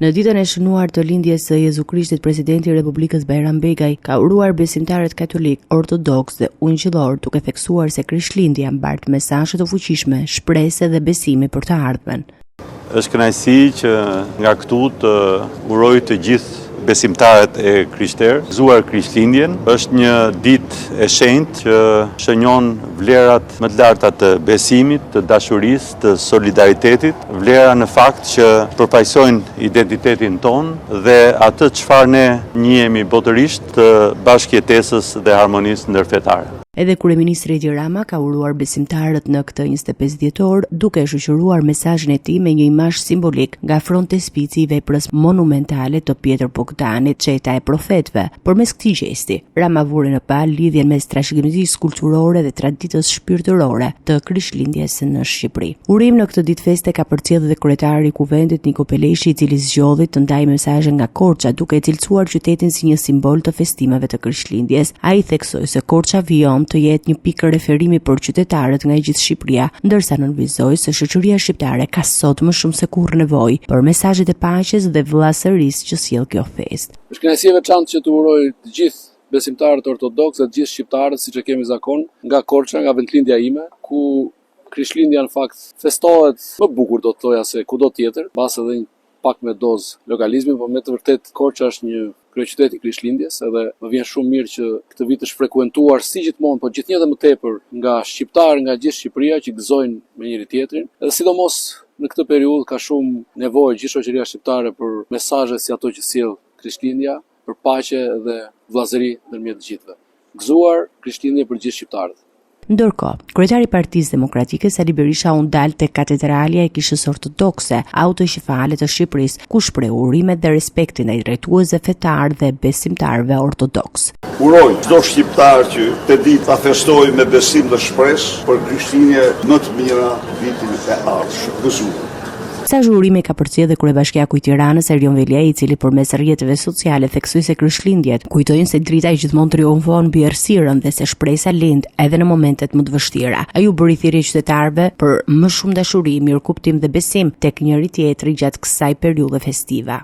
Në ditën e shënuar të lindjes së Jezu Krishtit, presidenti i Republikës Bajram Begaj ka uruar besimtarët katolik, ortodoks dhe ungjillor, duke theksuar se Krishtlindja mbart mesazhe të fuqishme, shpresë dhe besimi për të ardhmen. Është kënaqësi që nga këtu të uroj të gjithë besimtarët e krishterë gëzuar Krishtlindjen. Është një ditë e shenjtë që shënjon vlerat më të larta të besimit, të dashurisë, të solidaritetit, vlera në fakt që përfaqësojnë identitetin ton dhe atë çfarë ne njihemi botërisht të bashkëjetesës dhe harmonisë ndërfetare. Edhe kryeministri Edi Rama ka uruar besimtarët në këtë 25 dhjetor, duke shoqëruar mesazhin e tij me një imazh simbolik nga frontespici i veprës monumentale të Pjetër Bogdanit, çeta e profetëve. Përmes këtij gjesti, Rama vuri në palë lidhjen mes trashëgimisë kulturore dhe traditës shpirtërore të Krishtlindjes në Shqipëri. Urim në këtë ditë feste ka përcjellë edhe kryetari i Kuvendit Niko Peleshi, i cili zgjodhi të ndajë mesazhe nga Korça, duke e cilësuar qytetin si një simbol të festimeve të Krishtlindjes. Ai theksoi se Korça vijon të jetë një pikë referimi për qytetarët nga gjithë Shqipëria, ndërsa nënvizoi se shoqëria shqiptare ka sot më shumë se kurrë nevojë për mesazhet e paqes dhe vëllazërisë që sjell kjo festë. Është kënaqësi e veçantë që të uroj të gjithë besimtarët ortodoks dhe të gjithë shqiptarët, siç e kemi zakon, nga Korça, nga vendlindja ime, ku Krishtlindja në fakt festohet më bukur, do të thoja, se kudo tjetër, pas edhe një pak me dozë lokalizmi, por me të vërtet Korça është një kryeqytet i Krishtlindjes, edhe më vjen shumë mirë që këtë vit është frekuentuar si gjithmonë, por gjithnjë edhe më tepër nga shqiptarë nga gjithë Shqipëria që gëzojnë me njëri tjetrin. Edhe sidomos në këtë periudhë ka shumë nevojë gjithë shoqëria shqiptare për mesazhe si ato që sjell Krishtlindja, për paqe dhe vëllazëri ndërmjet të gjithëve. Gëzuar Krishtlindje për gjithë shqiptarët. Ndërkohë, kryetari i Partisë Demokratike Sali Berisha u ndal tek katedralja e Kishës Ortodokse autoqefale të Shqipërisë, ku shpreh urimet dhe respektin ndaj drejtuesve fetar dhe besimtarëve ortodoks. Uroj çdo shqiptar që të ditë ta festojë me besim dhe shpresë për Krishtlindje më të mira vitin e ardhshëm. Gëzuar. Mesazh urimi ka përcjellë kryebashkiaku i Tiranës Erjon Veliaj, i cili përmes rrjeteve sociale theksoi se Krishtlindjet kujtojnë se drita gjithmonë triumfon mbi errësirën dhe se shpresa lind edhe në momentet më të vështira. Ai u bëri thirrje qytetarëve për më shumë dashuri, mirëkuptim dhe besim tek njëri tjetri gjatë kësaj periudhe festive.